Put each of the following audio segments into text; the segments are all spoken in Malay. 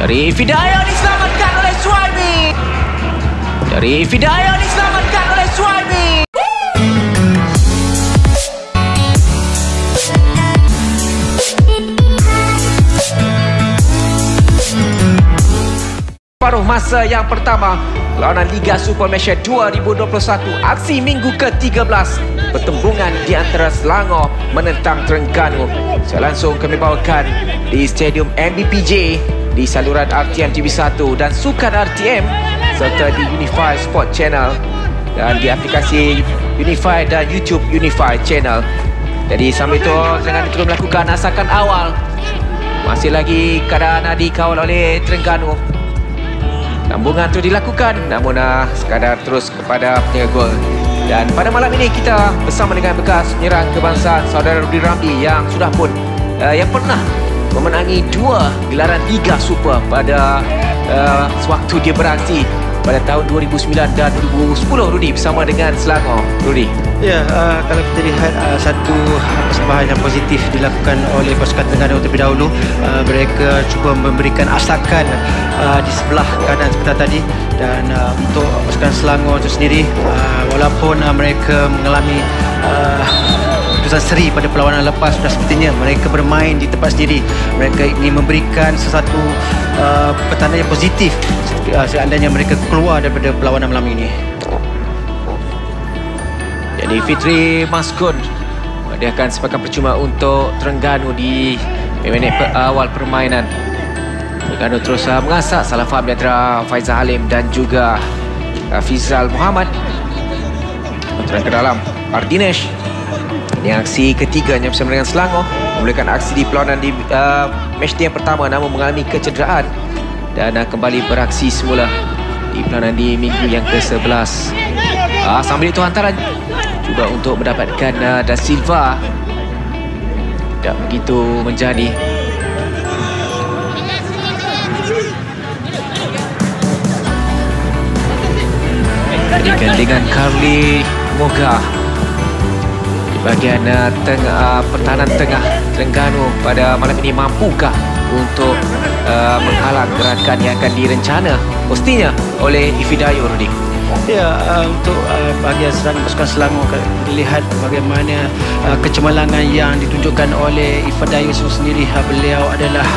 Dari Fidayo diselamatkan oleh Suhaimi. Dari Fidayo diselamatkan oleh Suhaimi. Paruh masa yang pertama lawanan Liga Super Malaysia 2021, aksi minggu ke-13, pertembungan di antara Selangor menentang Terengganu. Saya langsung kami bawakan di Stadium MBPJ, di saluran RTM TV1 dan Sukan RTM, serta di Unify Sport Channel dan di aplikasi Unify dan YouTube Unify Channel. Jadi sambil itu jangan terus melakukan asakan awal. Masih lagi keadaan dikawal oleh Terengganu. Sambungan terus dilakukan, namun sekadar terus kepada penjaga gol. Dan pada malam ini kita bersama dengan bekas penyerang kebangsaan saudara Rudy Ramli yang sudah pun yang pernah memenangi 2 gelaran Liga Super pada sewaktu dia beraksi pada tahun 2009 dan 2010, Rudy, bersama dengan Selangor. Rudy. Ya, kalau kita lihat satu persembahan yang positif dilakukan oleh pasukan Terengganu terlebih dahulu. Mereka cuba memberikan asakan di sebelah kanan seperti tadi. Dan untuk pasukan Selangor itu sendiri, walaupun mereka mengalami keputusan seri pada perlawanan lepas, sudah sepertinya mereka bermain di tempat sendiri. Mereka ingin memberikan sesuatu petanda yang positif seandainya mereka keluar daripada perlawanan malam ini. Jadi Fitri Maskun menghadiahkan sepakan percuma untuk Terengganu di minit awal permainan. Terengganu terus mengasak salah faham di antara Faizal Halim dan juga Fizal Muhammad. Aturan ke dalam Ardinesh. Ini aksi ketiganya bersama dengan Selangor, memulakan aksi di perlawanan di match day yang pertama namun mengalami kecederaan dan kembali beraksi semula di perlawanan di minggu yang ke-11. Sambil itu hantaran cuba untuk mendapatkan Da Silva, tidak begitu menjadi. Berikan dengan Carly Moga di bahagian tengah, pertahanan tengah Terengganu pada malam ini mampukah untuk menghalang gerakan yang akan direncana pastinya oleh Fidayo, Rudy? Ya, untuk bahagian serangan pasukan Selangor, dilihat bagaimana kecemerlangan yang ditunjukkan oleh Fidayo sendiri. Beliau adalah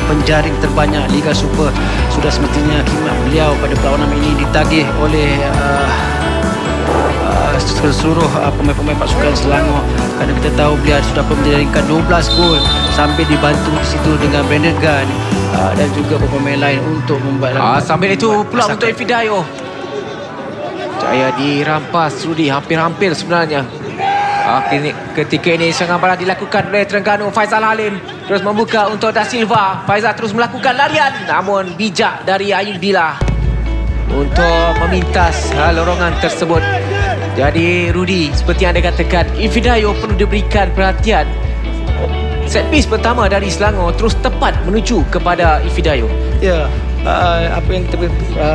penjaring terbanyak Liga Super. Sudah semestinya khidmat beliau pada perlawanan ini ditagih oleh seluruh pemain-pemain pasukan Selangor, kerana kita tahu beliau sudah menjaringkan 12 gol sambil dibantu di situ dengan Brandon Gunn dan juga pemain lain untuk membuat sambil itu pula untuk Fidayo. Jaya dirampas Rudy, hampir-hampir sebenarnya. Ketika ini serangan balas dilakukan oleh Terengganu. Faizal Halim terus membuka untuk Da Silva. Faizal terus melakukan larian, namun bijak dari Ayun Bila untuk memintas lorongan tersebut. Jadi Rudy, seperti yang anda katakan, Fidayo perlu diberikan perhatian. Set piece pertama dari Selangor terus tepat menuju kepada Fidayo. Ya, apa yang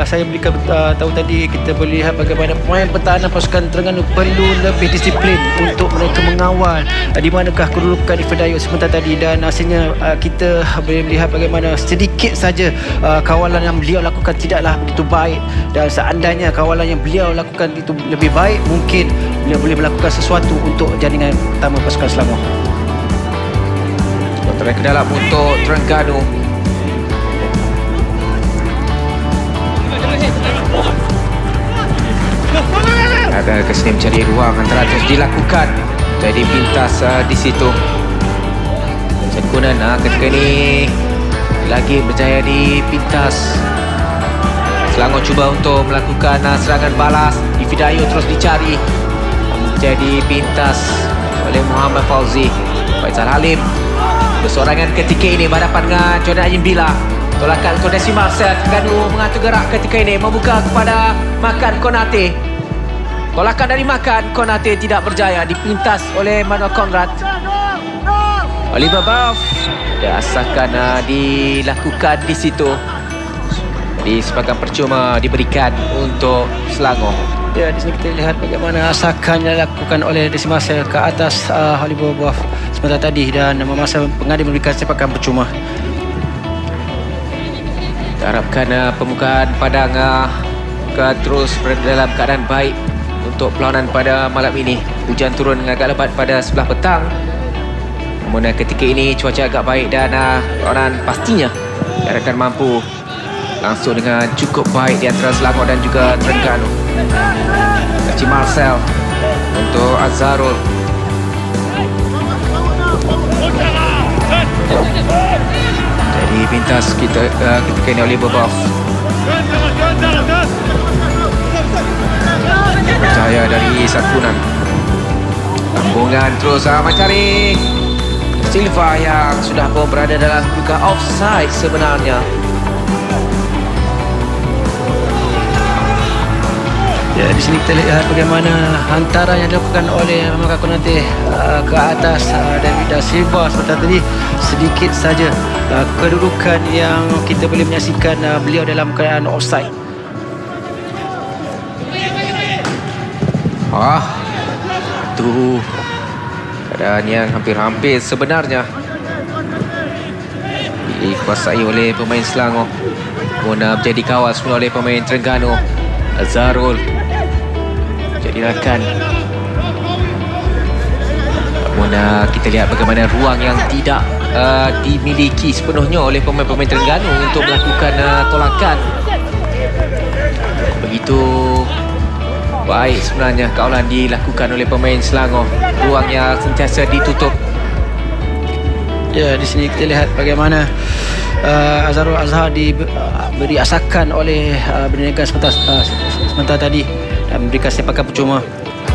saya berikan tahu tadi, kita boleh lihat bagaimana pemain pertahanan pasukan Terengganu perlu lebih disiplin untuk mereka mengawal di manakah kedudukan Fidayo sebentar tadi. Dan hasilnya kita boleh melihat bagaimana sedikit saja kawalan yang beliau lakukan tidaklah begitu baik. Dan seandainya kawalan yang beliau lakukan itu lebih baik, mungkin beliau boleh melakukan sesuatu untuk jaringan pertama pasukan Selangor. Kontrak ke dalam untuk Terengganu. Ada kesini mencari ruang, antara terus dilakukan. Jadi pintas di situ. Sekunan ketika ini lagi berjaya di pintas. Selangor cuba untuk melakukan serangan balas. Fidayo terus dicari, jadi pintas oleh Muhammad Fauzi. Faizal Halim bersorangan ketika ini berhadapan dengan Jordan Ayun Bila. Tolakan untuk Desi Marcel. Terengganu mengatur gerak ketika ini, membuka kepada Makan Konate. Tolakan dari Makan Konate tidak berjaya, dipintas oleh Manuel Conrad. Oliver Buff, ada asakan dilakukan di situ. Jadi sepakan percuma diberikan untuk Selangor. Ya, di sini kita lihat bagaimana asakan yang dilakukan oleh Desi Marcel ke atas Oliver Buff sebentar tadi, dan memaksa pengadil memberikan sepakan percuma. Kita harapkan pembukaan padang terus berada dalam keadaan baik untuk perlawanan pada malam ini. Hujan turun agak lebat pada sebelah petang, namun ketika ini cuaca agak baik dan perlawanan pastinya akan mampu langsung dengan cukup baik di antara Selangor dan juga Terengganu. Kaki Marcel untuk Azharul. Jadi pintas ketika ini oleh Bobov. Berjaya dari Sakunan. Sambungan terus mencari Silva yang sudah pun berada dalam kedudukan offside sebenarnya. Ya, di sini kita lihat bagaimana hantaran yang dilakukan oleh Melaka Konate ke atas David da Silva seperti tadi. Sedikit saja kedudukan yang kita boleh menyaksikan beliau dalam keadaan offside. Itu keadaan yang hampir-hampir sebenarnya dikuasai oleh pemain Selangor, pun menjadi kawal semula oleh pemain Terengganu. Azharul jadi rakan. Namun kita lihat bagaimana ruang yang tidak dimiliki sepenuhnya oleh pemain-pemain Terengganu untuk melakukan tolakan. Begitu baik sebenarnya kawalan dilakukan oleh pemain Selangor. Ruangnya sentiasa ditutup. Ya, di sini kita lihat bagaimana Azharul Azhar diberi asakan oleh berniaga sementara tadi dan memberikan sepakan percuma.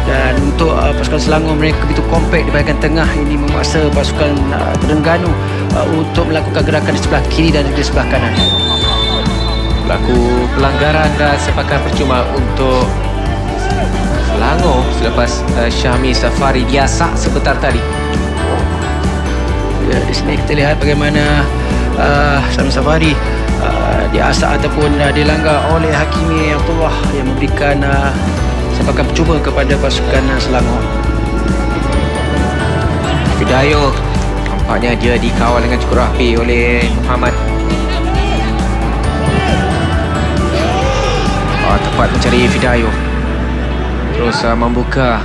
Dan untuk pasukan Selangor, mereka begitu kompak di bahagian tengah. Ini memaksa pasukan Terengganu untuk melakukan gerakan di sebelah kiri dan di sebelah kanan. Berlaku pelanggaran dan sepakan percuma untuk Selangor selepas Syahmi Safari diasak sebentar tadi. Ya, di sini kita lihat bagaimana Syahmi Safari diasak ataupun dilanggar oleh Hakimi Abdullah yang memberikan sepakan percuma kepada pasukan Selangor. Fidayo nampaknya dia dikawal dengan cukup rapi oleh Muhammad. Tepat mencari Fidayo. Terus membuka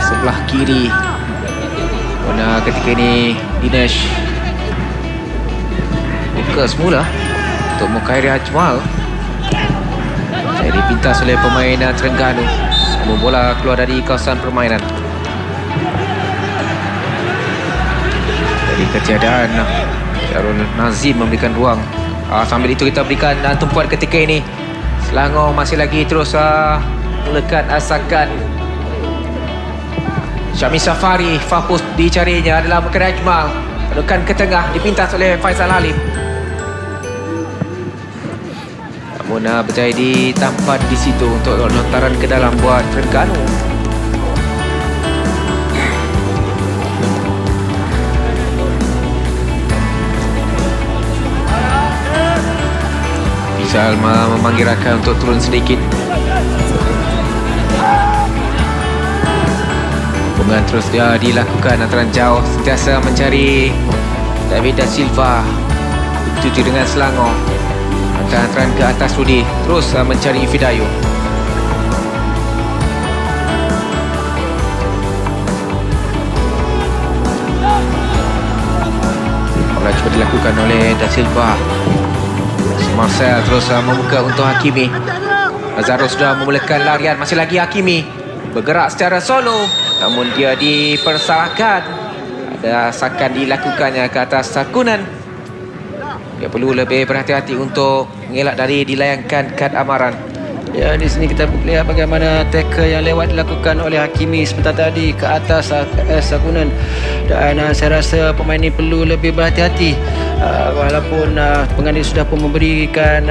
sebelah kiri. Mana ketika ini Dinesh buka semula untuk Mukhairi Ajmal. Jadi pintas oleh pemain Terengganu. Namun bola keluar dari kawasan permainan. Jadi ketiadaan Syarul Nazim memberikan ruang. Sambil itu kita berikan tumpuan ketika ini. Selangor masih lagi terus mulakan asakan. Syahmi Safari, fokus dicarinya adalah Mukhairi Ajmal. Adukan ke tengah, dipintas oleh Faisal Halim. Namun berjaya ditampan di situ untuk lontaran ke dalam buat Terengganu. Rizal memanggil rakan untuk turun sedikit. Hubungan terus dia dilakukan antara jauh, sentiasa mencari David da Silva. Begitu dengan Selangor. Hantaran ke atas Rudi, terus mencari Fidayo. Bola cuba dilakukan oleh da Silva. Marcel terus membuka untuk Hakimi. Azharul sudah memulakan larian. Masih lagi Hakimi bergerak secara solo, namun dia dipersalahkan. Ada asakan dilakukannya ke atas Sakunan. Dia perlu lebih berhati-hati untuk mengelak dari dilayangkan kad amaran. Ya, di sini kita lihat bagaimana tackle yang lewat dilakukan oleh Hakimi sebentar tadi ke atas Sakunan. Dan saya rasa pemain ini perlu lebih berhati-hati. Walaupun pengadil sudah pun memberikan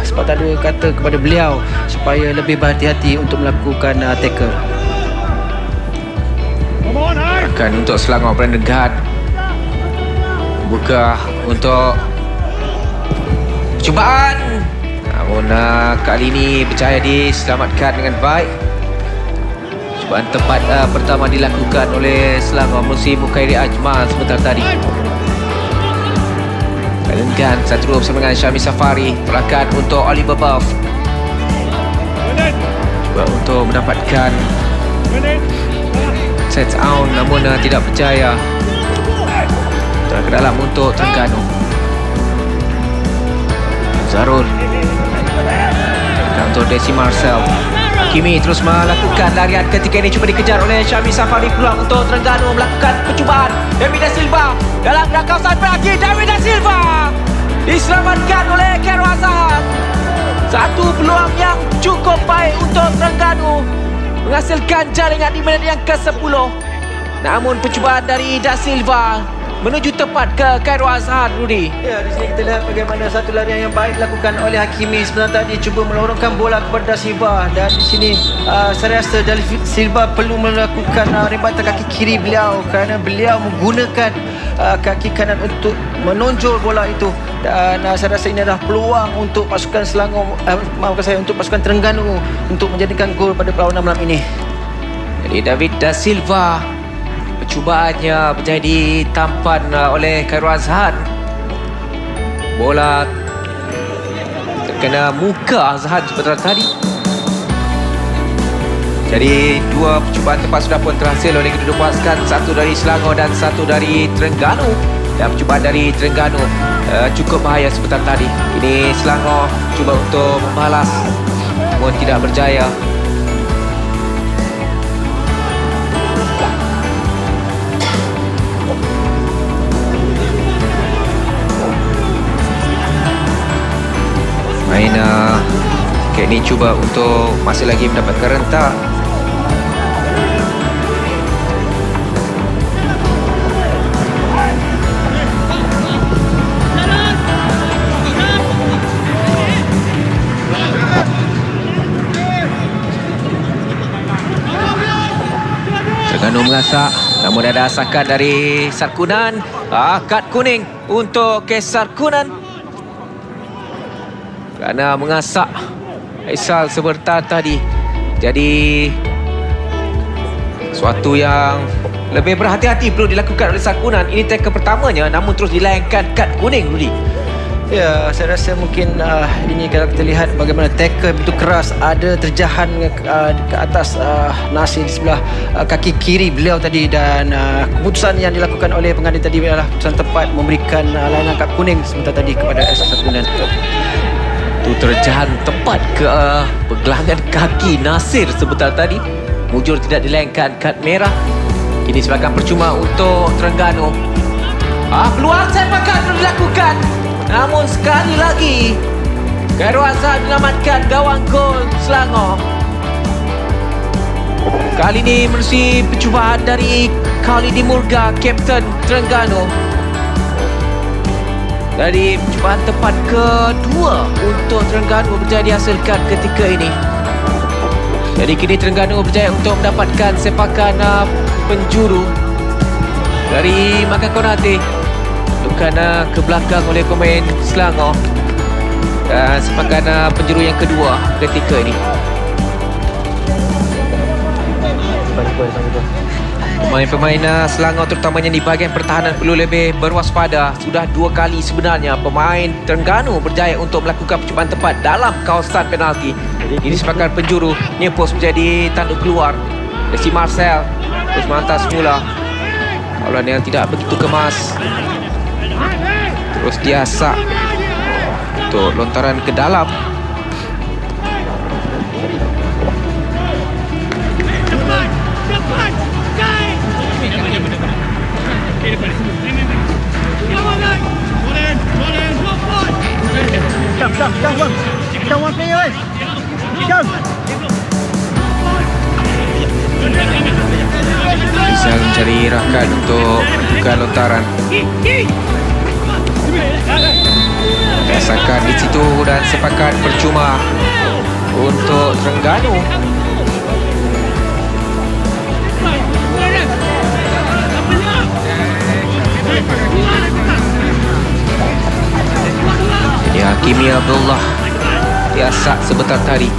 sepatah dua kata kepada beliau supaya lebih berhati-hati untuk melakukan tackle. Akan untuk Selangor, Brandon Guard buka untuk percubaan. Namun kali ini berjaya diselamatkan dengan baik. Cubaan tepat pertama dilakukan oleh Selangor melalui Mukhairi Ajmal sebentar tadi. Bellingham satu dua bersama dengan Syami Safari. Tolakan untuk Oliver Buff. Cuba untuk mendapatkan set out, namun tidak berjaya. Terang ke dalam untuk Terengganu. Zarul. Untuk Desi Marcel. Hakimi terus melakukan larian ketika ini, cuba dikejar oleh Syami Safari. Peluang untuk Terengganu melakukan percubaan. David Da Silva dalam kawasan penalti. David Da Silva diselamatkan oleh Khairul Azhar. Satu peluang yang cukup baik untuk Terengganu, menghasilkan jaringan di minit yang ke-10. Namun percubaan dari Da Silva menuju tepat ke Khairul Azhar, Rudy. Ya, di sini kita lihat bagaimana satu larian yang baik dilakukan oleh Hakimi sebentar tadi, cuba melorongkan bola kepada Silva, dan di sini saya rasa David Silva perlu melakukan rebatan kaki kiri beliau kerana beliau menggunakan kaki kanan untuk menonjol bola itu, dan saya rasa ini adalah peluang untuk pasukan Selangor, untuk pasukan Terengganu untuk menjadikan gol pada perlawanan malam ini. Jadi David Da Silva, percubaannya menjadi tampan oleh Khairul Azhar. Bola terkena muka Azhar sebentar tadi. Jadi dua percubaan tepat sudah pun terhasil oleh kedua pasukan, satu dari Selangor dan satu dari Terengganu. Dan percubaan dari Terengganu cukup bahaya sebentar tadi. Ini Selangor cuba untuk membalas, namun tidak berjaya. Main ini cuba untuk masih lagi mendapatkan rentak. Terengganu mengasak, namun ada asakan dari Sarkunan. Kad kuning untuk Sarkunan kerana mengasak Faisal sebentar tadi. Jadi suatu yang lebih berhati-hati perlu dilakukan oleh Sarkunan. Ini tackle pertamanya, namun terus dilayangkan kad kuning, Rudy. Ya, saya rasa mungkin ini kalau kita lihat bagaimana tackle begitu keras, ada terjahan ke atas Nasir di sebelah kaki kiri beliau tadi, dan keputusan yang dilakukan oleh pengadil tadi adalah keputusan tepat, memberikan layanan kad kuning sebentar tadi kepada Sarkunan. Itu terjahan tepat ke pergelangan kaki Nasir sebentar tadi. Mujur tidak dilayangkan kad merah. Ini sebagai percuma untuk Terengganu. Peluang sepakat perlu dilakukan, namun sekali lagi Khairul Azhar menyelamatkan gawang gol Selangor. Kali ini menerusi percubaan dari Khalidi Murga, Kapten Terengganu. Dari percubaan tepat kedua untuk Terengganu berjaya dihasilkan ketika ini. Jadi kini Terengganu berjaya untuk mendapatkan sepakan penjuru dari Maka Konate. Bukan ke belakang oleh pemain Selangor, dan sepakan penjuru yang kedua ketika ini. Pemain-pemain Selangor terutamanya di bahagian pertahanan perlu lebih berwaspada. Sudah dua kali sebenarnya pemain Terengganu berjaya untuk melakukan percubaan tepat dalam kawasan penalti. Ini sepakan penjuru, Nepos menjadi tanduk keluar. Desi Marcel terus menghantar semula. Awalan yang tidak begitu kemas, terus diasak untuk lontaran ke dalam. Bisa mencari rakan untuk buka lontaran. Biasakan di situ, dan sepakan percuma untuk Terengganu. Jadi Hakimi Abdullah diasak sebentar tadi.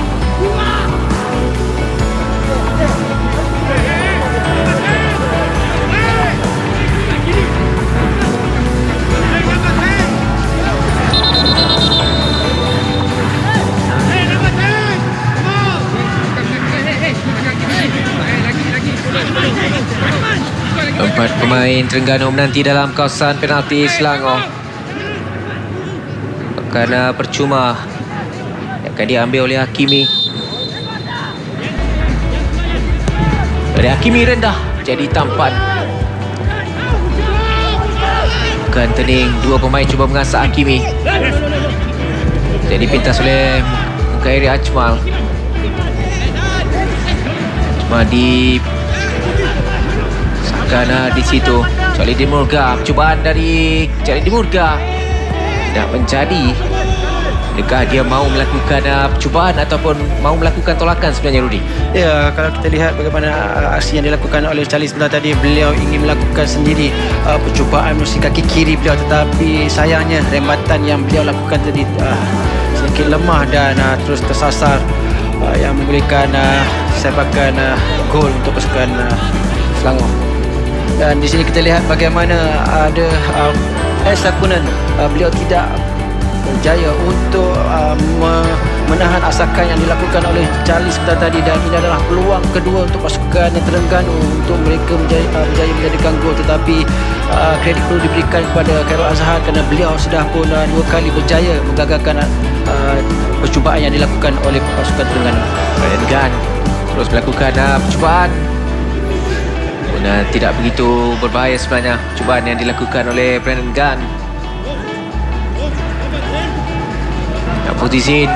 Pemain Terengganu menanti dalam kawasan penalti Selangor. Kerana percuma akan diambil oleh Hakimi. Dari Hakimi rendah jadi tampan. Bukan tening, dua pemain cuba mengasak Hakimi. Jadi pintas oleh Mukhairi Ajmal. Cuma di Sakana di situ. Charlie Dimurga, percubaan dari Charlie Dimurga tidak menjadi. Adakah dia mahu melakukan percubaan ataupun mahu melakukan tolakan sebenarnya, Rudy? Ya, kalau kita lihat bagaimana aksi yang dilakukan oleh Charlie sebentar tadi, beliau ingin melakukan sendiri percubaan menusi kaki kiri beliau, tetapi sayangnya rembatan yang beliau lakukan tadi sedikit lemah dan terus tersasar, yang membolehkan sepakan gol untuk pasukan Selangor. Dan di sini kita lihat bagaimana ada Sarkunan, beliau tidak berjaya untuk menahan asakan yang dilakukan oleh Charlie sebentar tadi, dan ini adalah peluang kedua untuk pasukan Terengganu untuk mereka berjaya menjadikan gol, tetapi kredit perlu diberikan kepada Khairul Azhar kerana beliau sudah pun 2 kali berjaya menggagalkan percubaan yang dilakukan oleh pasukan Terengganu. Brandon Gunn terus melakukan percubaan. Tidak begitu berbahaya sebenarnya percubaan yang dilakukan oleh Brandon Gunn. Putizin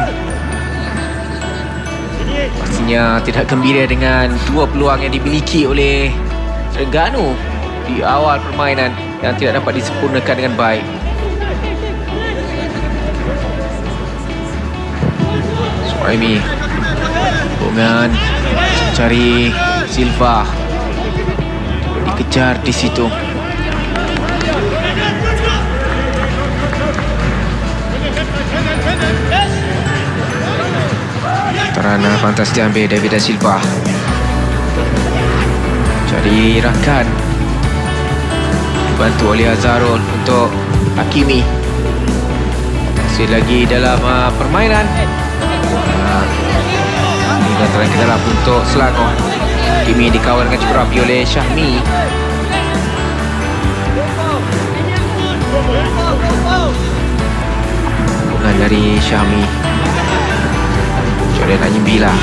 pastinya tidak gembira dengan dua peluang yang dimiliki oleh Terengganu di awal permainan yang tidak dapat disempurnakan dengan baik. Suhaimi hubungan cari Silva, dikejar di situ. Terana pantas diambil David Da Silva. Cari rakan, dibantu oleh Azharul untuk Hakimi. Masih lagi dalam permainan. Ini bantaran ke dalam untuk Selangor. Hakimi dikawal dengan cukup rapi oleh Syahmi. Hubungan dari Syahmi. Jordan Anyimbila.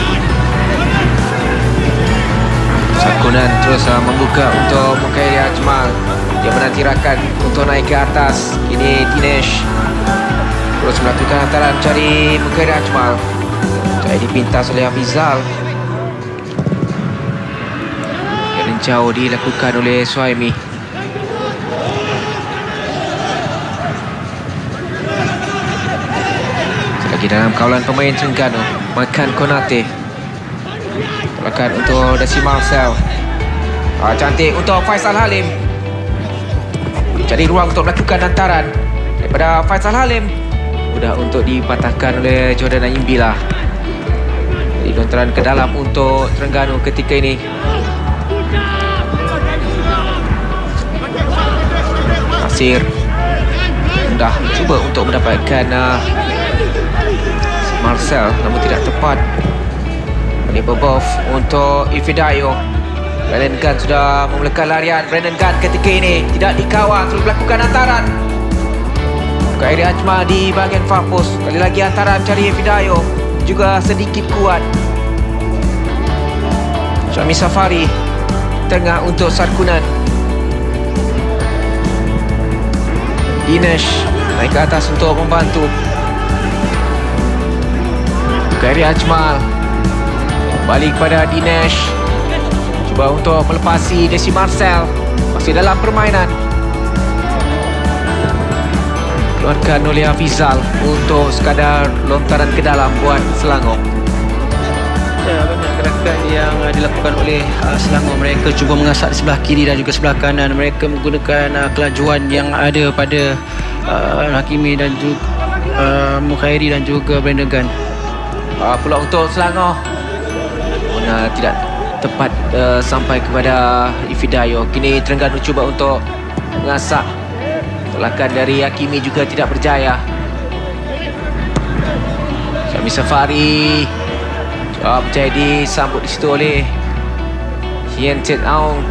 Sarkunan terus membuka untuk Mukhairi Ajmal. Dia menanti rakan untuk naik ke atas. Kini Dinesh terus melakukan hantaran cari Mukhairi Ajmal. Jadi dipintas oleh Hafizal. Yang jauh dilakukan oleh Suhaimi. Lagi dalam kawalan pemain Terengganu. Makan Konate. Tolakan untuk Desi Marcel. Cantik untuk Faisal Halim. Jadi ruang untuk melakukan hantaran daripada Faisal Halim. Mudah untuk dipatahkan oleh Jordan Anyimbila. Jadi lontaran ke dalam untuk Terengganu ketika ini. Nasir dah cuba untuk mendapatkan Marcel, namun tidak tepat. Ini Bobov untuk Ifidayo. Brandon Gunn sudah memulakan larian. Brandon Gunn ketika ini tidak dikawal, terus melakukan hantaran. Mukhairi Ajmal di bahagian far post. Kali lagi hantaran cari Ifidayo, juga sedikit kuat. Syahmi Safari tengah untuk Sarkunan. Dinesh naik ke atas untuk membantu. Mukhairi Ajmal balik pada Dinesh, cuba untuk melepasi Desi Marcel. Masih dalam permainan, keluarkan oleh Hafizal untuk sekadar lontaran ke dalam buat Selangor. Ya, banyak gerakan yang dilakukan oleh Selangor. Mereka cuba mengasak di sebelah kiri dan juga sebelah kanan. Mereka menggunakan kelajuan yang ada pada Hakimi dan juga Mukhairi dan juga Brandon Gunn. Peluang untuk Selangor tidak tepat sampai kepada Ifidayo. Kini Terengganu cuba untuk mengasak. Tolakan dari Hakimi juga tidak berjaya. Syahmi Safari berjaya disambut di situ oleh Hien Tet Aung.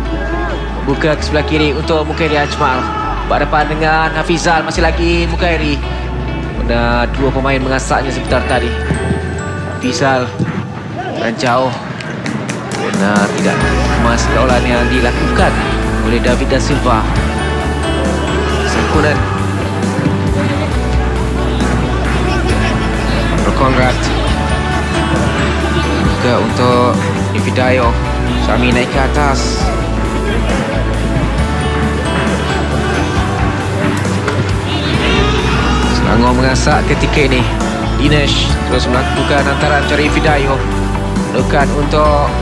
Buka ke sebelah kiri untuk Mukairi Ajmal. Berhadapan dengan Hafizal, masih lagi Mukairi. Ada dua pemain mengasaknya sebentar tadi. Hafizal dan jauh. Benar tidak emas kawalan yang dilakukan oleh David da Silva. Sangkulan Conrad. Buka untuk Davidayo. Syami naik ke atas. Selangor mengasak ketika ini. Dinesh terus melakukan hantaran cari Davidayo. Menekan untuk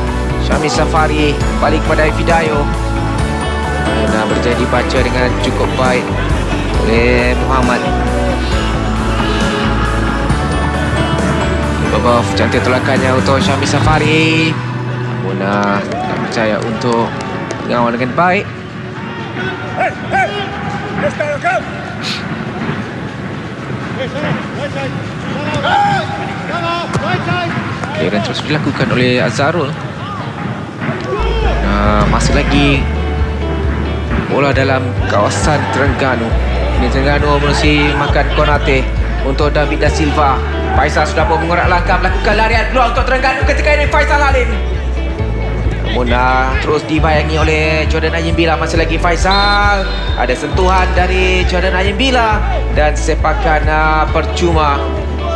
Syami Safari. Balik kepada Davidayo. Dan berjaya dibaca dengan cukup baik oleh Muhammad. Babov cantik tolakannya untuk Syami Safari. Muna tak percaya untuk mengawal dengan baik. Clearance terus dilakukan oleh Azharul. Masih lagi bola dalam kawasan Terengganu. Ini Terengganu mesti makan Konate untuk David da Silva. Faisal sudah pun mengorak langkah melakukan larian keluar untuk Terengganu ketika ini. Faisal Halim namun terus dibayangi oleh Jordan Ayimbila. Masih lagi Faisal. Ada sentuhan dari Jordan Ayimbila dan sepakan percuma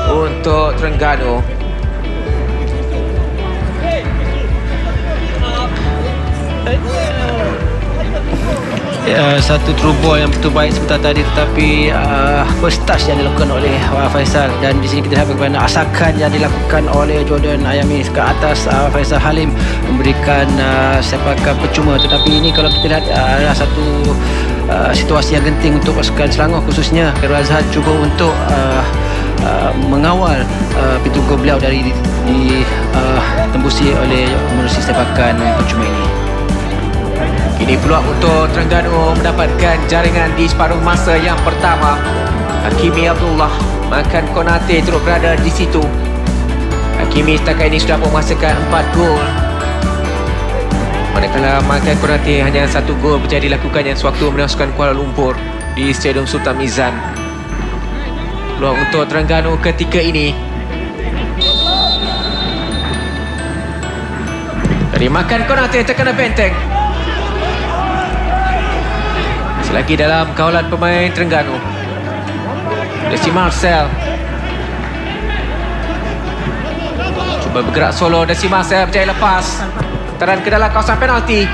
untuk Terengganu. Satu true ball yang betul baik sebentar tadi, tetapi first touch yang dilakukan oleh Faisal, dan di sini kita lihat bagaimana asakan yang dilakukan oleh Jordan Ayami ke atas Faisal Halim memberikan sepakan percuma. Tetapi ini kalau kita lihat adalah satu situasi yang genting untuk pasukan Selangor, khususnya Khairul Azhar cuba untuk mengawal pintu gol beliau dari ditembusi oleh menerusi sepakan percuma ini. Ini peluang untuk Terengganu mendapatkan jaringan di separuh masa yang pertama. Hakimi Abdullah makan Konate terus berada di situ. Hakimi setakat ini sudah memasakkan 4 gol. Manakala makan Konate hanya 1 gol berjaya dilakukannya sewaktu menewaskan Kuala Lumpur di Stadium Sultan Mizan. Peluang untuk Terengganu ketika ini. Dari makan Konate terkena benteng. Lagi dalam kawalan pemain Terengganu. Desi Marcel cuba bergerak solo. Desi Marcel berjaya lepas hantaran ke dalam kawasan penalti.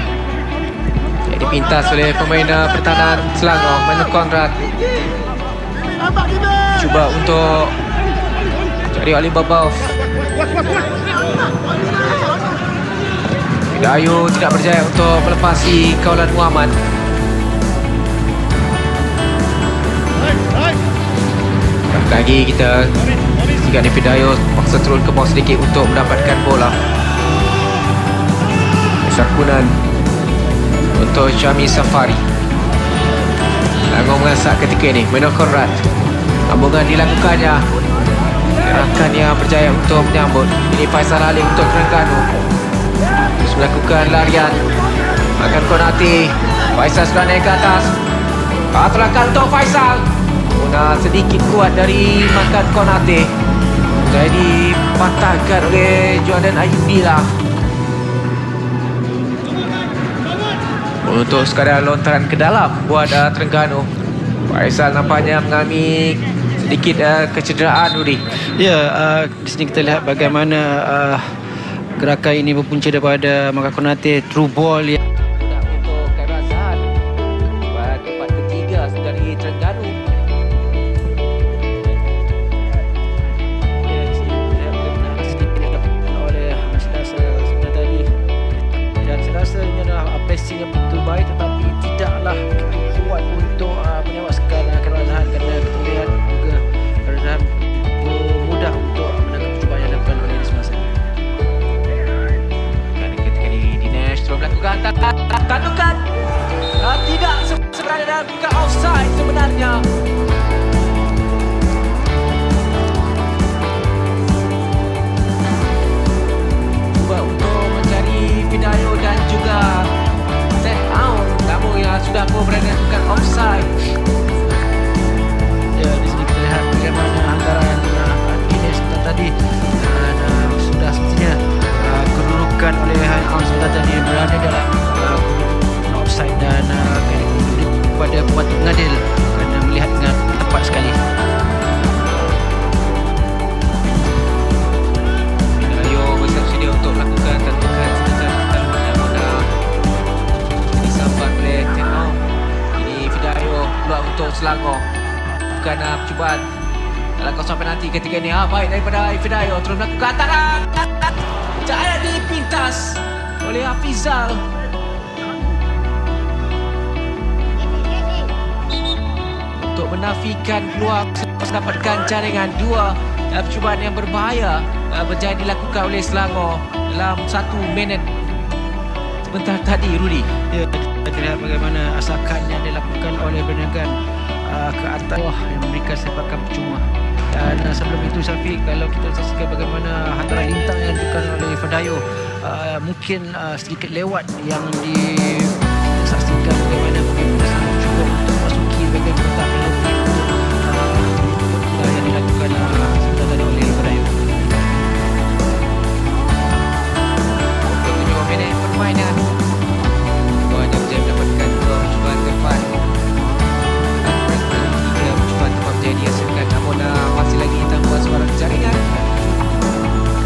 Jadi dipintas oleh pemain pertahanan Selangor, Manu Conrad. Cuba untuk cari Ali Babov. Dayu tidak berjaya untuk melepasi kawalan Muhammad. Lagi kita jika Davidayo paksa turun ke bawah sedikit untuk mendapatkan bola. Sakunan untuk Syami Safari. Selangor mengasak ketika ini. Manu Conrad. Sambungan dilakukannya. Gerakan yang berjaya untuk menyambut. Ini Faisal Halim untuk Terengganu. Terus melakukan larian. Makan Konate. Faisal sudah naik ke atas. Telakan untuk Faisal. Sedikit kuat dari makan Konate. Jadi patahkan oleh Jordan Ayimbila. Untuk sekadar lontaran ke dalam buat Terengganu. Faisal nampaknya mengalami sedikit kecederaan, Rudi. Ya, di sini kita lihat bagaimana gerakan ini berpunca daripada makan Konate, true ball yang untuk Khairul Azhar. Tempat ketiga dari Terengganu. Pressing yang betul baik, tetapi tidaklah begitu kuat untuk menewaskan Khairul Azhar, kerana kita lihat juga Khairul Azhar mudah untuk menangkap percubaan yang dilakukan oleh Ismail. Dan ketika ini Dinesh terus melakukan hantaran. percubaan dalam kawasan penalti ketika ini. Baik daripada Fidayo, terus melakukan hantaran. Cahaya dipintas oleh Hafizal. Untuk menafikan peluang mendapatkan jaringan dua percubaan yang berbahaya berjaya dilakukan oleh Selangor dalam 1 minit sebentar tadi, Rudy. Ya, kita lihat bagaimana asakan yang dilakukan oleh Bernagan ke atas yang memberikan sepakan percuma. Dan sebelum itu Syafiq, kalau kita saksikan bagaimana hantaran lintang yang dilakukan oleh Fidayo, mungkin sedikit lewat yang disaksikan bagaimana pemain cuba untuk memasuki bahagian pertahanan penalti yang dilakukan sebentar tadi oleh Fidayo. Untuk 7 minit permainan, keduanya berjaya mendapatkan 2 percubaan tepat. Dan mereka 3 percubaan tepat berjaya dihasilkan, namun masih lagi tanpa sebarang jaringan.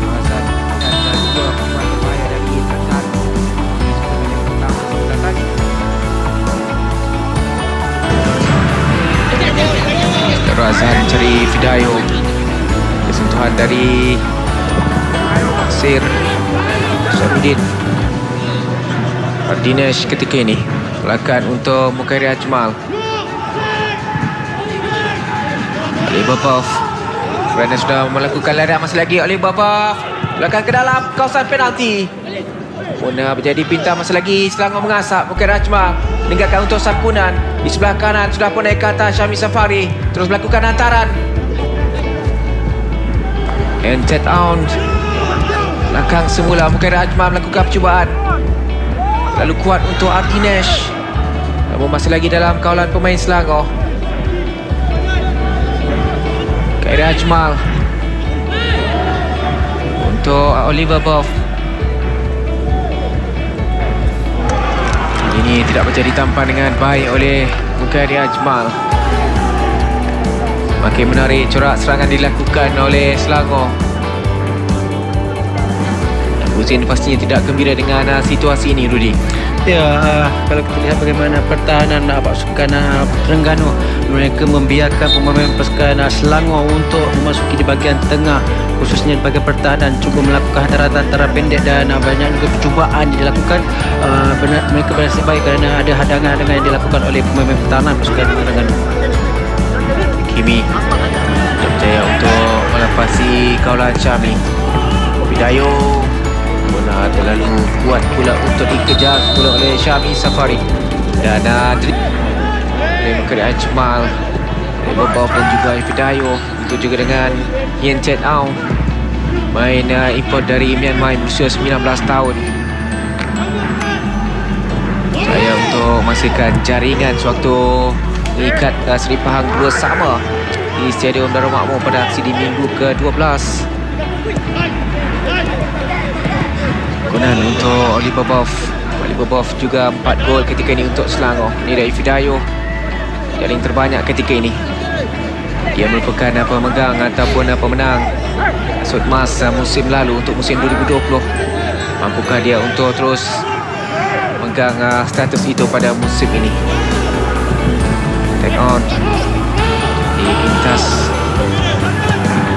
Kawasan dan 2 percubaan berbahaya dari Tangan di sebelum yang pertama sebentar tadi. Razan cari Fidayo, kesentuhan dari Sir Syarudin. Dinesh ketika ini belakang untuk Mukairi Ajmal. Ali Babaf, kerana sudah melakukan larian masih lagi Ali Babaf belakang ke dalam kawasan penalti. Puna berjadi pintar masih lagi. Selangor mengasap Mukairi Ajmal, meninggalkan untuk Sakunan. Di sebelah kanan sudah pun naik ke atas Syami Safari, terus melakukan hantaran. And set out belakang semula. Mukairi Ajmal melakukan percubaan, lalu kuat untuk Ardinesh, namun masih lagi dalam kawalan pemain Selangor. Mukairi Ajmal untuk Oliver Boff. Ini tidak menjadi tampan dengan baik oleh Mukairi Ajmal. Makin menarik corak serangan dilakukan oleh Selangor. Husin pastinya tidak gembira dengan situasi ini, Rudy. Ya, kalau kita lihat bagaimana pertahanan pasukan Terengganu, mereka membiarkan pemain pasukan Selangor untuk memasuki di bahagian tengah, khususnya di bahagian pertahanan, cuba melakukan hantaran-hantaran pendek dan banyak juga percubaan dilakukan. Mereka bernasib baik kerana ada hadangan-hadangan yang dilakukan oleh pemain pertahanan pasukan Terengganu. Kimi berjaya untuk melepasi kawalan Syami. Fidayo terlalu kuat pula untuk dikejar pula oleh Syami Safari. Dan oleh Mukairi Ajmal, Babaf dan juga Fidayo. Itu juga dengan Yen Chet Aung, main import dari Myanmar berusia 19 tahun. Saya untuk memastikan jaringan sewaktu mengikat Seri Pahang bersama di Stadium Darul Makmur pada aksi di minggu ke-12. Konan untuk Oliver Boff. Oliver Boff juga 4 gol ketika ini untuk Selangor. Ini dari Fidayo, jaring terbanyak ketika ini. Dia merupakan pemegang ataupun pemenang Asud Mas musim lalu untuk musim 2020. Mampukah dia untuk terus memegang status itu pada musim ini? Take on di pintas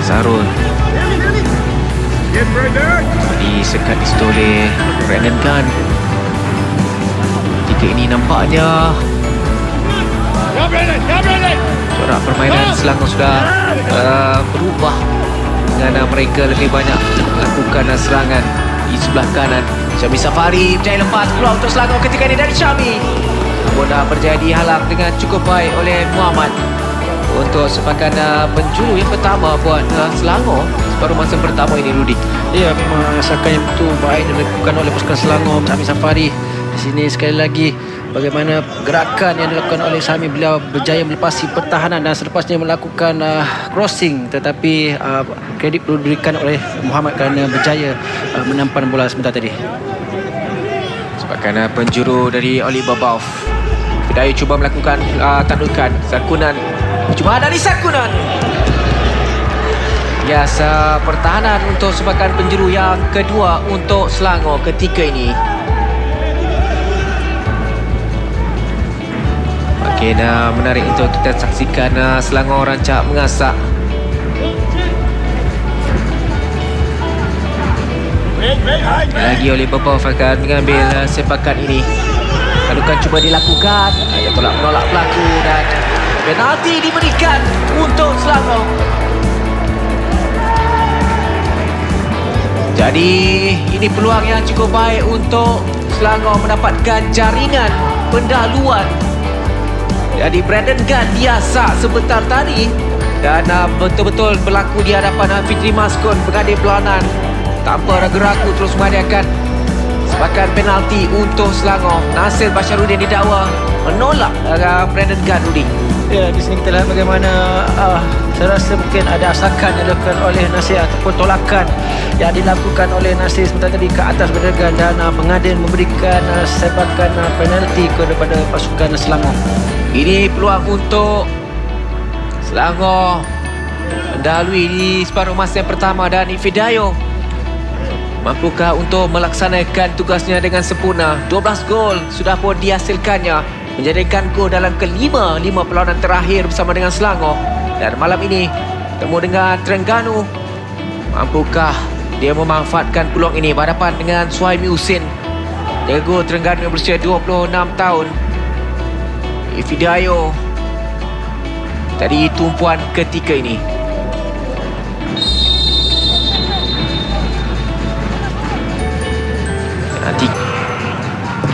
Sarul, disekat di situ oleh Brandon Gunn. Ketika ini nampaknya corak permainan Selangor sudah berubah dengan mereka lebih banyak melakukan serangan di sebelah kanan. Syami Safari berjaya lepas peluang untuk Selangor ketika ini dari Syami, namun berjaya dihalang dengan cukup baik oleh Muhammad untuk sepakan penjuru yang pertama buat Selangor separuh masa pertama ini, Rudy. Ya, memang asakan yang betul baik dilakukan oleh pasukan Selangor. Syami Safari di sini sekali lagi bagaimana gerakan yang dilakukan oleh Syami, beliau berjaya melepasi pertahanan dan selepasnya melakukan crossing, tetapi kredit perlu diberikan oleh Muhammad kerana berjaya menampan bola sebentar tadi. Sepakan penjuru dari Oliver Boff. Fidayo cuba melakukan tandukan. Sakunan, cuma dari Sakunan. Biasa pertahanan untuk sepakan penjuru yang kedua untuk Selangor ketika ini. Mungkin menarik untuk kita saksikan Selangor rancak mengasak. Lagi Oliver Boff akan mengambil sepakan ini. Lalukan cuba dilakukan, ia tolak-menolak pelaku dan penalti diberikan untuk Selangor. Jadi ini peluang yang cukup baik untuk Selangor mendapatkan jaringan pendahuluan. Jadi Brandon Gunn biasa sebentar tadi dan betul-betul berlaku di hadapan Fitri Maskun, pengadil perlawanan. Tanpa ragu-ragu terus menghadiahkan sepakan penalti untuk Selangor. Nasir Basharudin didakwa menolak Brandon Gunn, Rudi. Ya, di sini kita lihat bagaimana saya rasa mungkin ada asakan yang dilakukan oleh Nasir ataupun tolakan yang dilakukan oleh Nasir sebentar tadi ke atas Brandon Gunn, dan pengadil memberikan sepakan penalti kepada pasukan Selangor. Ini peluang untuk Selangor mendahului di separuh masa yang pertama, dan Ifidayo mampukah untuk melaksanakan tugasnya dengan sempurna. 12 gol sudah pun dihasilkannya, menjadikan gol dalam kelima perlawanan terakhir bersama dengan Selangor. Dan malam ini temu dengan Terengganu, mampukah dia memanfaatkan peluang ini berhadapan dengan Suhaimi Husin, jago Terengganu yang berusia 26 tahun. Ifidayo tadi tumpuan ketika ini. Nanti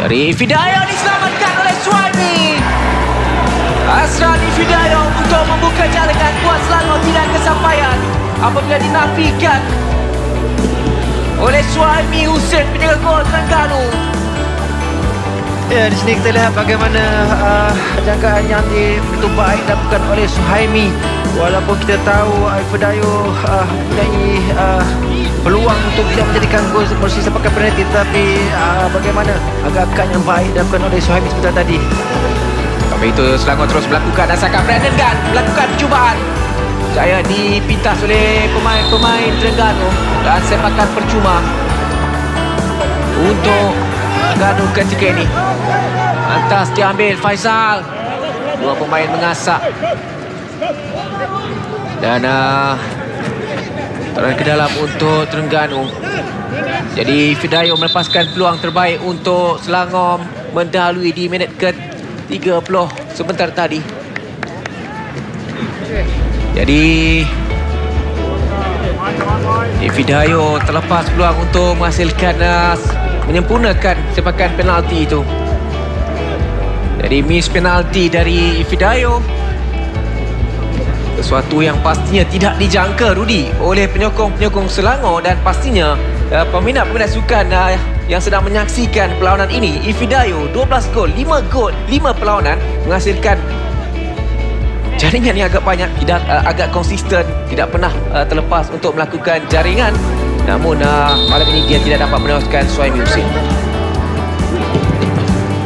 dari Ifidayo diselamatkan oleh Suhaimi. Hasran Ifidayo untuk membuka jalan buat Selangor tidak kesampaian apabila dinafikan oleh Suhaimi Husin, penjaga gol Terengganu. Ya, di sini kita lihat bagaimana jangkaan yang begitu baik dilakukan oleh Suhaimi. Walaupun kita tahu Ifidayo mempunyai peluang untuk tidak menjadikan gol seperti sepakan penalti, tapi bagaimana agak-agak yang baik dilakukan oleh Suhaimi sebentar tadi. Sampai itu Selangor terus melakukan asakan. Brandon Gunn melakukan percubaan, saya dipintas oleh pemain-pemain Terengganu dan sepakan percuma untuk Terengganu ketika ini. Lantas diambil Faizal, dua pemain mengasak dan taran ke dalam untuk Terengganu. Jadi Fidayo melepaskan peluang terbaik untuk Selangor mendahului di minit ke-30 sebentar tadi. Jadi Fidayo terlepas peluang untuk menghasilkan menyempurnakan sepakan penalti itu. Jadi miss penalti dari Fidayo, sesuatu yang pastinya tidak dijangka, Rudi, oleh penyokong-penyokong Selangor dan pastinya peminat-peminat sukan yang sedang menyaksikan perlawanan ini. Ifidayo 12 gol, 5 perlawanan, menghasilkan jaringan yang agak banyak, tidak agak konsisten, tidak pernah terlepas untuk melakukan jaringan. Namun malam ini dia tidak dapat menewaskan Suhaimi Husin.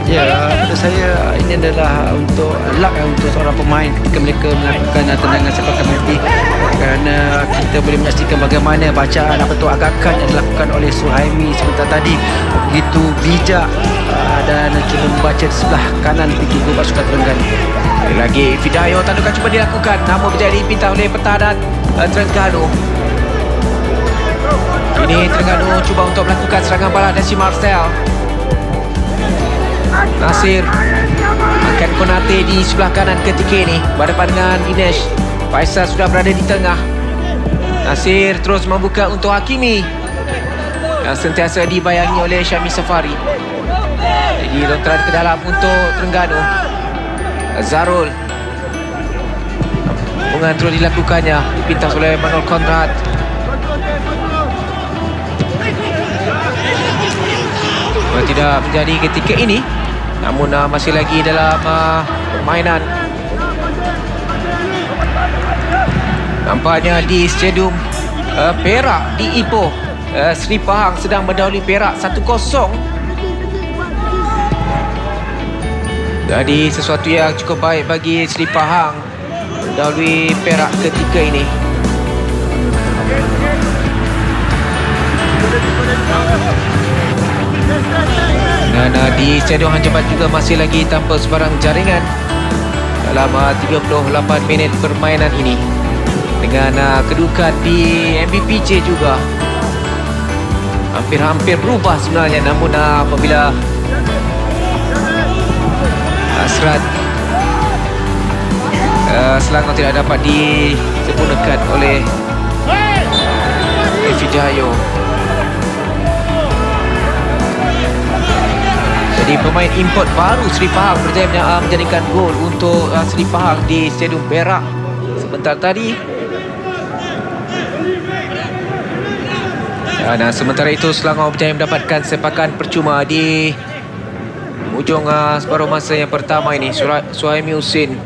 Ya, pada saya ini adalah untuk luck untuk seorang pemain ketika mereka melakukan tendangan sepakan penalti, kerana kita boleh menyaksikan bagaimana bacaan atau agakan yang dilakukan oleh Suhaimi sebentar tadi begitu bijak dan cuba membaca di sebelah kanan pintu gol pasukan Terengganu. Lagi Fidayo tandukan cuba dilakukan, namun menjadi pintas oleh pertahanan Terengganu. Ini Terengganu cuba untuk melakukan serangan bala dari Marcel. Nasir akan Konate di sebelah kanan ketika ini berhadapan dengan Dinesh. Faisal sudah berada di tengah. Nasir terus membuka untuk Hakimi yang sentiasa dibayangi oleh Syami Safari. Jadi lontaran ke dalam untuk Terengganu. Zarul, hubungan terus dilakukannya, dipintas oleh Manol Konrad. Tidak menjadi ketika ini, namun masih lagi dalam permainan. Nampaknya di Stadium Perak di Ipoh, Seri Pahang sedang mendahului Perak 1-0. Jadi sesuatu yang cukup baik bagi Seri Pahang mendahului Perak ketika ini. Dan di Stadium Hang Jebat juga masih lagi tanpa sebarang jaringan. dalam 38 minit permainan ini, dengan kedudukan di MBPJ juga hampir-hampir berubah sebenarnya. Namun apabila hasrat Selangor tidak dapat disempurnakan oleh Fijayo, jadi pemain import baru Seri Pahang berjaya menjadikan gol untuk Seri Pahang di Stadium Perak sebentar tadi. Dan sementara itu Selangor berjaya mendapatkan sepakan percuma di ujung separuh masa yang pertama ini. Suhaimi Husin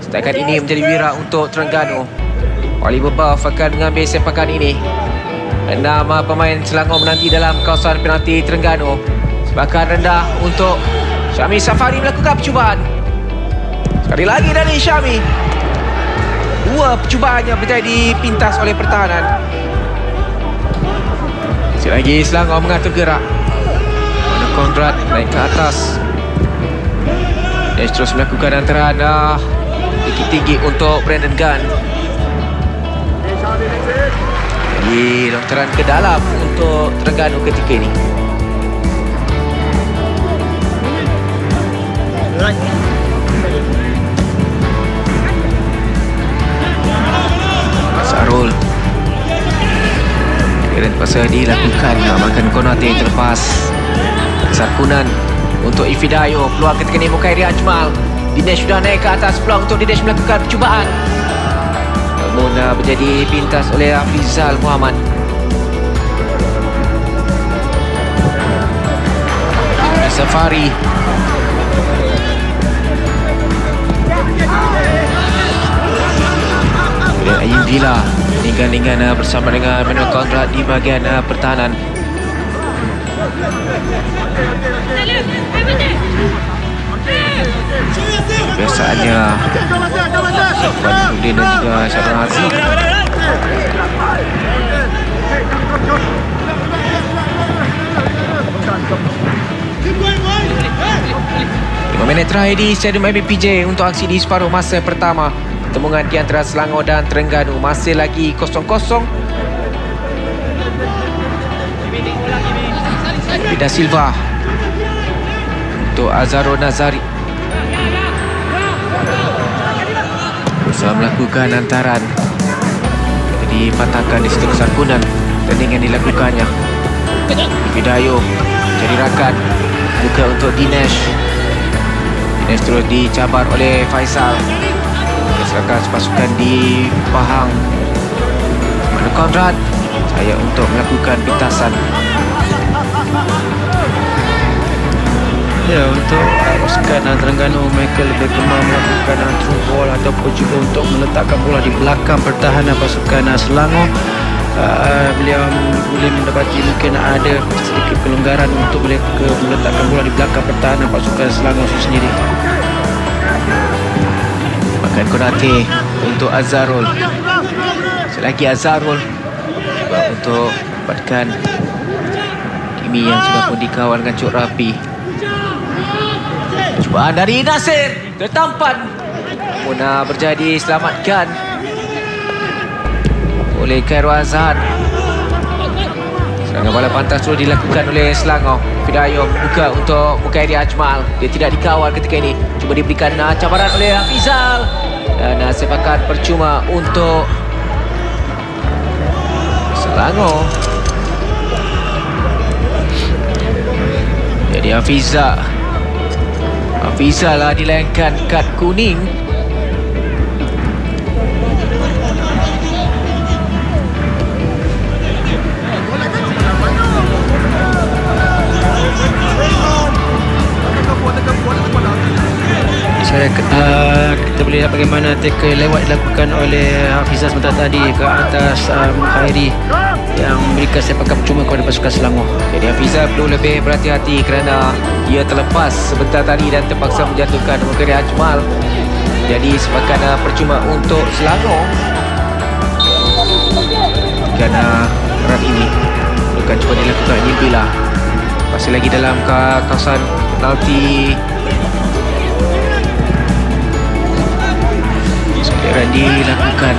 setakat ini menjadi wira untuk Terengganu. Wali Bebaf akan mengambil sepakan ini. 6 pemain Selangor menanti dalam kawasan penalti Terengganu. Sepakan rendah untuk Syami Safari melakukan percubaan. Sekali lagi dari Syami. 2 percubaannya berjaya dipintas oleh pertahanan. Sekali lagi Selangor mengatur gerak. Mana Konrad naik ke atas. Dia terus melakukan antaran tinggi-tinggi untuk Brandon Gunn. Jadi lontaran ke dalam untuk Terengganu ketika ini. Sarul kira terpaksa dilakukan. Makan Konate terlepas. Sarkunan untuk Ifidayo. Peluang ketika ini Mukairi Ajmal. Dinesh sudah naik ke atas. Peluang untuk Dinesh melakukan percubaan, namun menjadi pintas oleh Afizal Muhammad. Safari dan Ayim Villa lingkan-lingkan bersama dengan Manuel Konrad di bahagian pertahanan. Biasaannya Safwan Nurdin dan juga Syarul Aziz. 5 minit terakhir di Stadium MBPJ untuk aksi di separuh masa pertama. Pertembungan di antara Selangor dan Terengganu masih lagi 0-0. Da Silva untuk Azharo Nazari berusaha melakukan antaran, dipatahkan di situ Sarkunan dan dengan dilakukannya. Fidayo jadi rakan buka untuk Dinesh. Dinesh terus dicabar oleh Faisal. Silakan pasukan di Pahang. Mana Konrad saya untuk melakukan pintasan. Ya, untuk pasukan Terengganu, mereka lebih gemar melakukan through ball ataupun juga untuk meletakkan bola di belakang pertahanan pasukan Selangor. Beliau boleh mendapati mungkin ada sedikit kelonggaran untuk mereka meletakkan bola di belakang pertahanan pasukan Selangor itu sendiri. Makan Konate untuk Azharul. Selagi Azharul untuk dapatkan Kimi yang sudah pun dikawal dengan cukup rapi. Cubaan dari Nasir tertampan, namun berjaya diselamatkan oleh Khairul Azhar. Serangan bola pantas terus dilakukan oleh Selangor. Fidayo buka untuk Mukairi Ajmal. Dia tidak dikawal ketika ini. Cuba diberikan cabaran oleh Hafizal. Dan sepakan percuma untuk Selangor. Jadi Hafizal lah dilayangkan kad kuning. Kita boleh lihat bagaimana tackle lewat dilakukan oleh Hafizah sebentar tadi ke atas Khairi yang memberikan sepakan percuma kepada pasukan Selangor. Jadi Hafizah perlu lebih berhati-hati kerana ia terlepas sebentar tadi dan terpaksa menjatuhkan Mukairi Ajmal. Jadi sepakan percuma untuk Selangor. Kerana peran ini akan cuba dilakukan Nibila. Masih lagi dalam kawasan penalti akan dilakukan.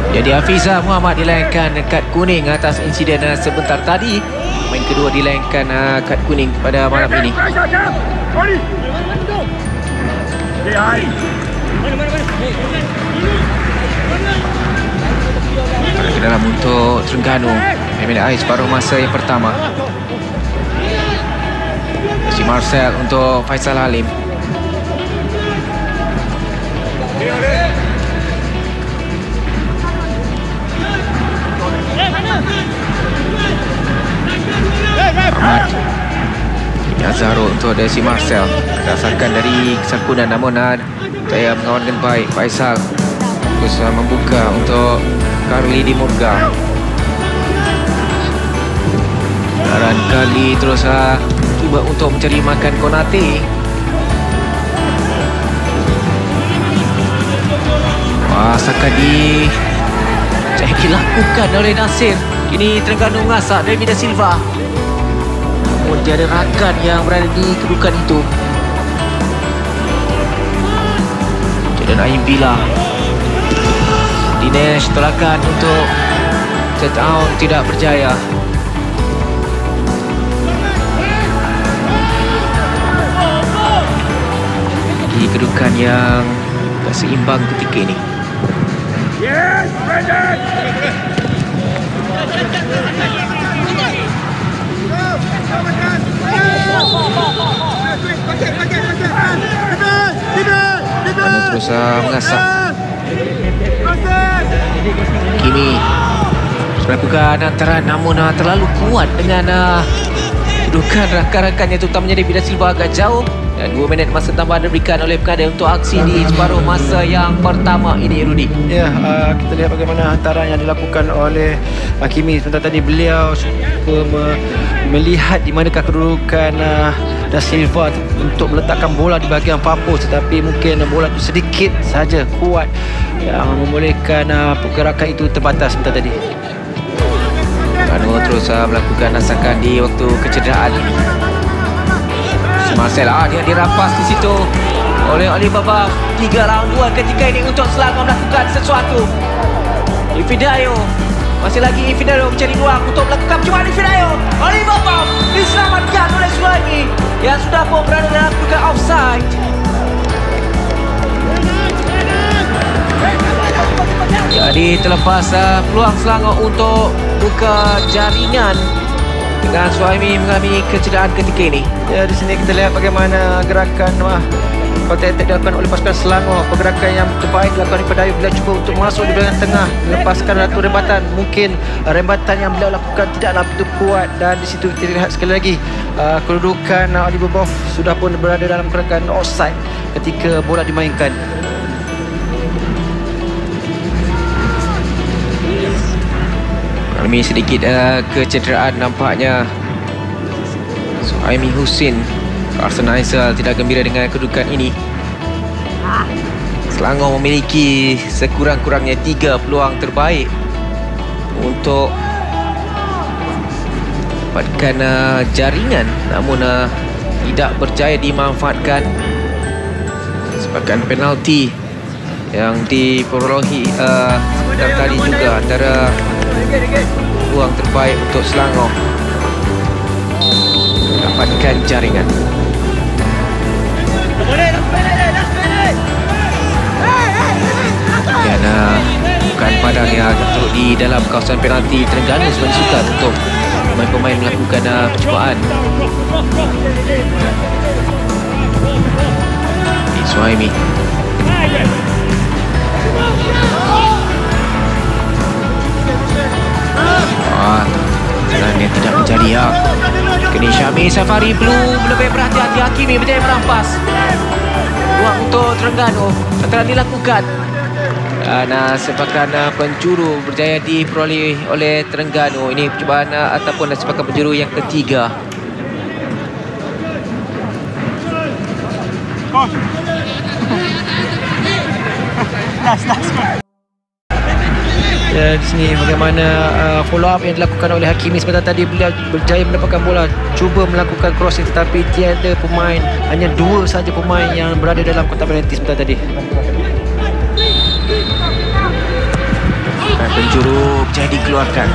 Jadi Hafizah Muhammad dilayangkan kad kuning atas insiden sebentar tadi. Pemain kedua dilayangkan kad kuning pada malam ini. Ke dalam untuk Terengganu. Minit akhir separuh masa yang pertama. Si Marcel untuk Faisal Halim. Ahmad Azharo untuk Desi Marcel. Berdasarkan dari kesakunan, namun saya mengawal dengan baik. Faisal terus membuka untuk Carly Di Murga. Dan kali terus cuba untuk mencari makan Konate. Asalkan dilakukan oleh Nasir. Kini Terengganu mengasak David Da Silva. Namun tiada rakan yang berada di kedudukan itu. Jordan Aim Bila. Dinesh tolakan untuk touchdown tidak berjaya. Di kedudukan yang tak seimbang ketika ini. Yes, Brandon! Anu terus mengasak. Kimi melakukan hantaran, namun terlalu kuat dengan kedudukan rakan-rakannya, terutamanya David Da Silva agak jauh. Dan 2 minit masa tambahan diberikan oleh pengadil untuk aksi di separuh masa yang pertama ini, Rudy. Ya, kita lihat bagaimana hantaran yang dilakukan oleh Kimi. Sebentar tadi beliau cuba melihat di manakah kedudukan Da Silva untuk meletakkan bola di bahagian pampus, tetapi mungkin bola itu sedikit saja kuat yang membolehkan pergerakan itu terbatas sebentar tadi. Anu terus melakukan asakan di waktu kecederaan ini. Marcel dia dirampas di situ oleh Alibaba. 3 round 2 ketika ini untuk Selangor melakukan sesuatu. Ifidayo masih lagi. Ifidayo mencari ruang untuk melakukan percubaan. Ifidayo, Alibaba diselamatkan oleh Sulaimi yang sudah pun berada dalam kedudukan offside. Jadi terlepas peluang Selangor untuk buka jaringan dengan Suhaimi mengalami kecederaan ketika ini. Ya, di sini kita lihat bagaimana gerakan kontak-attack dilakukan oleh pasukan Selangor. Pergerakan yang terbaik dilakukan oleh Dayu bila cuba untuk masuk di bahagian tengah, melepaskan satu rembatan. Mungkin rembatan yang beliau lakukan tidaklah begitu kuat, dan di situ kita lihat sekali lagi kedudukan Ali Bobov sudah pun berada dalam kedudukan offside ketika bola dimainkan. Mengalami sedikit kecederaan nampaknya Suhaimi Husin. Carson Aizal tidak gembira dengan kedudukan ini. Selangor memiliki sekurang-kurangnya 3 peluang terbaik untuk dapatkan jaringan, namun tidak berjaya dimanfaatkan. Sebabkan penalti yang diperolehi tadi juga antara peluang terbaik untuk Selangor dapatkan jaringan. Dan bukan padang yang teruk di dalam kawasan penalti Terengganu sebagai sukan untuk pemain-pemain melakukan percubaan. Suhaimi dan dia tidak menjadi kini Syamil Safari belum lebih berhati-hati. Hakimi berjaya merampas ruang untuk Terengganu. Setelah dilakukan dan sepakan penjuru berjaya diperoleh oleh Terengganu. Ini percubaan ataupun sepakan penjuru yang ketiga. Di sini bagaimana follow up yang dilakukan oleh Hakimi sebentar tadi. Beliau berjaya mendapatkan bola, cuba melakukan crossing, tetapi tiada pemain, hanya 2 saja pemain yang berada dalam kotak penalti sebentar tadi. Penjuru jadi dikeluarkan.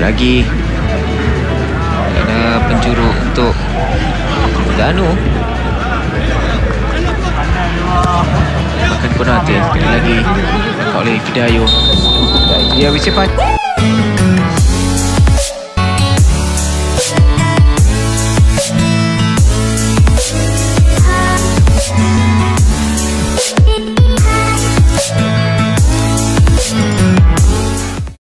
Lagi ada penjuru untuk Terengganu. Makan penalti sekali lagi oleh Fidayo. Dia Wisipat.